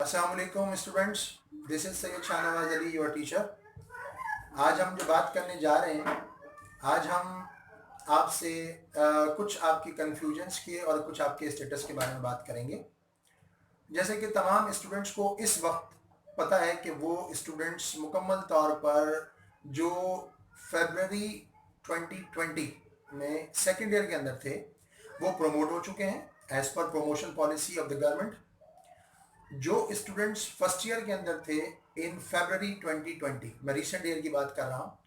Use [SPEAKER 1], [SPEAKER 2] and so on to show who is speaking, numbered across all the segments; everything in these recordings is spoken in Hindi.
[SPEAKER 1] अस्सलाम वालेकुम students, this is Syed Shahnawaz Ali your teacher. आज हम जो बात करने जा रहे हैं, आज हम आपसे कुछ आपकी कन्फ्यूजन्स के और कुछ आपके स्टेटस के बारे में बात करेंगे। जैसे कि तमाम स्टूडेंट्स को इस वक्त पता है कि वो स्टूडेंट्स मुकम्मल तौर पर जो फरवरी 2020 में सेकेंड ईयर के अंदर थे वो प्रमोट हो चुके हैं एज पर promotion policy of the government. जो स्टूडेंट्स फर्स्ट ईयर के अंदर थे इन फरवरी 2020, मैं रिसेंट ईयर की बात कर रहा हूँ,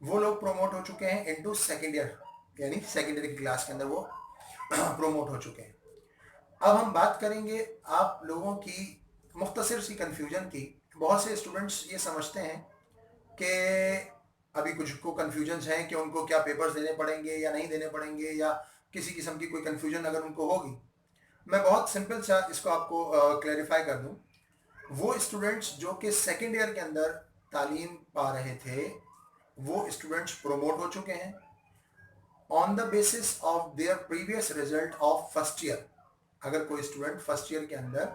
[SPEAKER 1] वो लोग प्रमोट हो चुके हैं इनटू सेकेंड ईयर, यानी सेकेंड ईयर की क्लास के अंदर वो प्रमोट हो चुके हैं। अब हम बात करेंगे आप लोगों की मुख्तसर सी कन्फ्यूजन की। बहुत से स्टूडेंट्स ये समझते हैं कि अभी कुछ को कन्फ्यूजन्स हैं कि उनको क्या पेपर्स देने पड़ेंगे या नहीं देने पड़ेंगे, या किसी किस्म की कोई कन्फ्यूजन अगर उनको होगी, मैं बहुत सिंपल सा इसको आपको क्लैरिफाई कर दूं। वो स्टूडेंट्स जो कि सेकेंड ईयर के अंदर तालीम पा रहे थे वो स्टूडेंट्स प्रोमोट हो चुके हैं on the basis of their previous result of first year. अगर कोई स्टूडेंट फर्स्ट ईयर के अंदर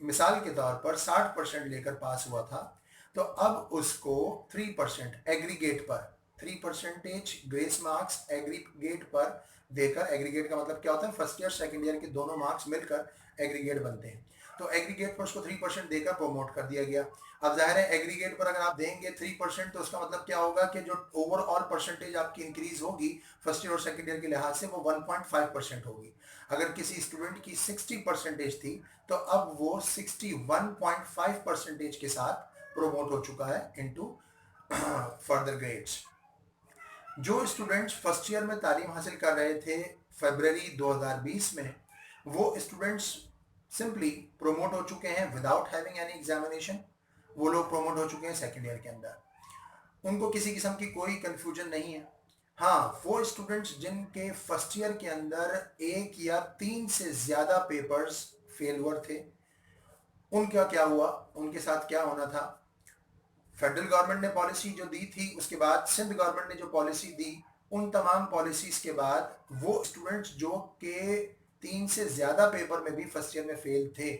[SPEAKER 1] मिसाल के तौर पर 60% लेकर पास हुआ था, तो अब उसको 3% एग्रीगेट पर 3% ग्रेस मार्क्स एग्रीगेट पर देकर, एग्रीगेट का मतलब क्या होता है, फर्स्ट ईयर सेकेंड ईयर के दोनों मार्क्स मिलकर एग्रीगेट बनते हैं, तो एग्रीगेट पर उसको 3% देकर प्रोमोट कर दिया गया। अब जाहिर है एग्रीगेट पर अगर आप देंगे 3%, तो उसका मतलब क्या होगा कि जो ओवरऑल परसेंटेज आपकी इंक्रीज होगी फर्स्ट ईयर और सेकेंड ईयर के लिहाज से वो 1.5% होगी। अगर किसी स्टूडेंट की 60% थी तो अब वो 61.5% के साथ प्रोमोट हो चुका है इनटू फर्दर ग्रेड्स। जो स्टूडेंट्स फर्स्ट ईयर में तालीम हासिल कर रहे थे फरवरी 2020 में, वो स्टूडेंट्स सिंपली प्रोमोट हो चुके हैं विदाउट हैविंग एनी एग्जामिनेशन। वो लोग प्रोमोट हो चुके हैं सेकेंड ईयर के अंदर, उनको किसी किस्म की कोई कंफ्यूजन नहीं है। हाँ, वो स्टूडेंट्स जिनके फर्स्ट ईयर के अंदर 1 या 3 से ज्यादा पेपर्स फेल हुए थे, उनका क्या हुआ, उनके साथ क्या होना था। फेडरल गवर्नमेंट ने पॉलिसी जो दी थी, उसके बाद सिंध गवर्नमेंट ने जो पॉलिसी दी, उन तमाम पॉलिसीज के बाद वो स्टूडेंट्स जो के 3 से ज्यादा पेपर में भी फर्स्ट ईयर में फेल थे,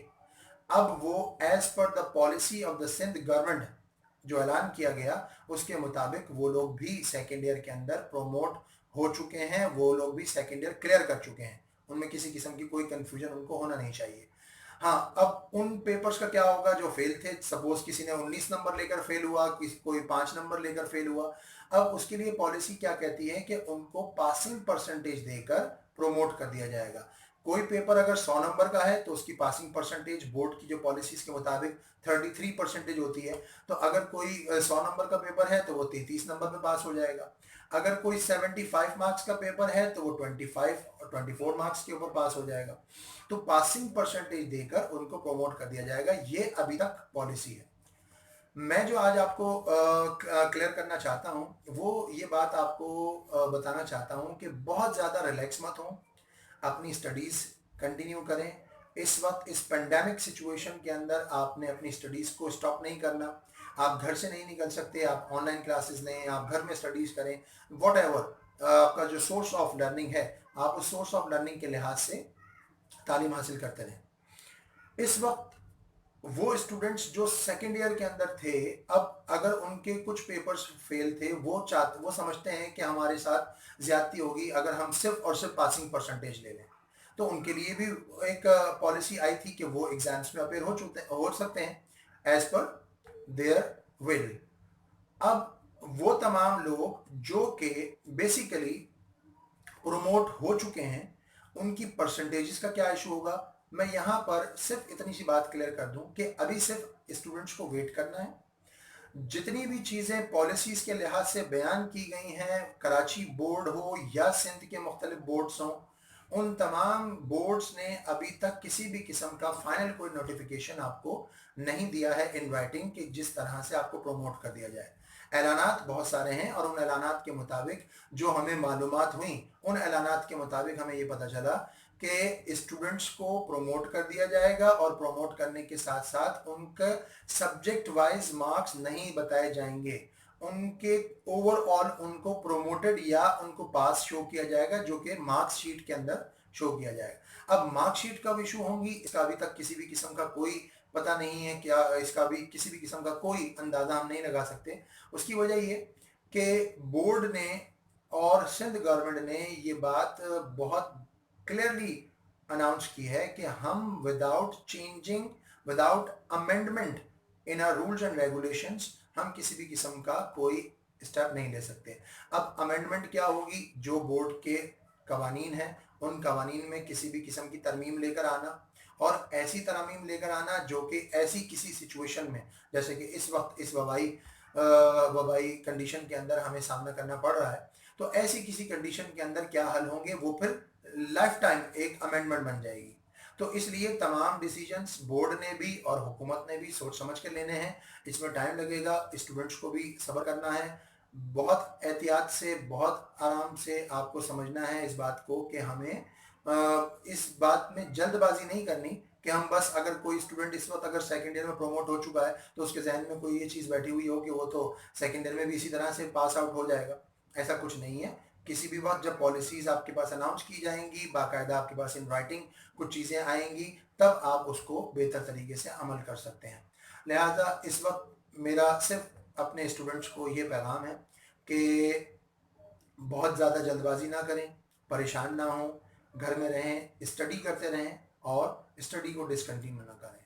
[SPEAKER 1] अब वो एज पर the policy of the Sindh government जो ऐलान किया गया उसके मुताबिक वो लोग भी सेकेंड ईयर के अंदर प्रोमोट हो चुके हैं, वो लोग भी सेकेंड ईयर क्लियर कर चुके हैं, उनमें किसी किस्म की कोई कंफ्यूजन उनको होना नहीं चाहिए। हाँ, अब उन पेपर्स का क्या होगा जो फेल थे, सपोज किसी ने 19 नंबर लेकर फेल हुआ, किसी कोई 5 नंबर लेकर फेल हुआ, अब उसके लिए पॉलिसी क्या कहती है कि उनको पासिंग परसेंटेज देकर प्रोमोट कर दिया जाएगा। कोई पेपर अगर 100 नंबर का है तो उसकी पासिंग परसेंटेज बोर्ड की जो पॉलिसीज के मुताबिक 33% होती है, तो अगर कोई 100 नंबर का पेपर है तो वो 33 नंबर पे पास हो जाएगा। अगर कोई 75 मार्क्स का पेपर है तो वो 25 और 24 मार्क्स के ऊपर पास हो जाएगा। तो पासिंग परसेंटेज देकर उनको प्रमोट कर दिया जाएगा, ये अभी तक पॉलिसी है। मैं जो आज आपको क्लियर करना चाहता हूं वो ये बात आपको बताना चाहता हूं कि बहुत ज़्यादा रिलैक्स मत हो, अपनी स्टडीज़ कंटिन्यू करें। इस वक्त इस पेंडेमिक सिचुएशन के अंदर आपने अपनी स्टडीज़ को स्टॉप नहीं करना। आप घर से नहीं निकल सकते, आप ऑनलाइन क्लासेस लें, आप घर में स्टडीज़ करें, वॉट एवर आपका जो सोर्स ऑफ लर्निंग है, आप उस सोर्स ऑफ लर्निंग के लिहाज से तालीम हासिल करते रहें। इस वक्त वो स्टूडेंट्स जो सेकेंड ईयर के अंदर थे, अब अगर उनके कुछ पेपर्स फेल थे, वो समझते हैं कि हमारे साथ ज्यादती होगी अगर हम सिर्फ और सिर्फ पासिंग परसेंटेज ले लें, तो उनके लिए भी एक पॉलिसी आई थी कि वो एग्जाम्स में अपेयर हो सकते हैं एज पर देयर विल। अब वो तमाम लोग जो कि बेसिकली प्रोमोट हो चुके हैं, उनकी परसेंटेजेस का क्या इशू होगा, मैं यहां पर सिर्फ इतनी सी बात क्लियर कर दूं कि अभी सिर्फ स्टूडेंट्स को वेट करना है। जितनी भी चीजें पॉलिसीज के लिहाज से बयान की गई हैं, कराची बोर्ड हो या सिंध के मुख्तलिफ बोर्ड्स हों, उन तमाम बोर्ड्स ने अभी तक किसी भी किस्म का फाइनल कोई नोटिफिकेशन आपको नहीं दिया है इन राइटिंग कि जिस तरह से आपको प्रोमोट कर दिया जाए। ऐलानात बहुत सारे हैं और उन ऐलानात के मुताबिक जो हमें मालूमात हुई, उन ऐलानात के मुताबिक हमें ये पता चला कि स्टूडेंट्स को प्रोमोट कर दिया जाएगा और प्रोमोट करने के साथ साथ उनका सब्जेक्ट वाइज मार्क्स नहीं बताए जाएंगे, उनके ओवरऑल उनको प्रोमोटेड या उनको पास शो किया जाएगा जो कि मार्क्स शीट के अंदर शो किया जाएगा। अब मार्क्स शीट कब इशू होंगी इसका अभी तक किसी भी किस्म का कोई पता नहीं है, क्या इसका भी किसी भी किस्म का कोई अंदाजा हम नहीं लगा सकते। उसकी वजह ये कि बोर्ड ने और सिंध गवर्नमेंट ने ये बात बहुत क्लियरली अनाउंस की है कि हम without changing, without amendment in are rules and regulations, हम किसी भी किस्म का कोई स्टेप नहीं ले सकते। अब अमेंडमेंट क्या होगी? जो बोर्ड के कवानीन हैं उन कवानीन में किसी भी किस्म की तरमीम लेकर आना, और ऐसी तरमीम लेकर आना जो कि ऐसी किसी सिचुएशन में, जैसे कि इस वक्त इस वबाई कंडीशन के अंदर हमें सामना करना पड़ रहा है, तो ऐसी किसी कंडीशन के अंदर क्या हल होंगे वो फिर लाइफ टाइम एक अमेंडमेंट बन जाएगी। तो इसलिए तमाम डिसीजंस बोर्ड ने भी और हुकूमत ने भी सोच समझ के लेने हैं। इसमें टाइम लगेगा, स्टूडेंट्स को भी सब्र करना है, बहुत एहतियात से, बहुत आराम से आपको समझना है इस बात को कि हमें इस बात में जल्दबाजी नहीं करनी कि हम बस, अगर कोई स्टूडेंट इस वक्त अगर सेकेंड ईयर में प्रमोट हो चुका है तो उसके जहन में कोई ये चीज़ बैठी हुई हो कि वो तो सेकेंड ईयर में भी इसी तरह से पास आउट हो जाएगा। ऐसा कुछ नहीं है। किसी भी वक्त जब पॉलिसीज आपके पास अनाउंस की जाएंगी, बाकायदा आपके पास इन राइटिंग कुछ चीज़ें आएंगी, तब आप उसको बेहतर तरीके से अमल कर सकते हैं। लिहाजा इस वक्त मेरा सिर्फ अपने स्टूडेंट्स को ये पैगाम है कि बहुत ज़्यादा जल्दबाजी ना करें, परेशान ना हों, घर में रहें, स्टडी करते रहें और स्टडी को डिसकंटिन्यू ना करें।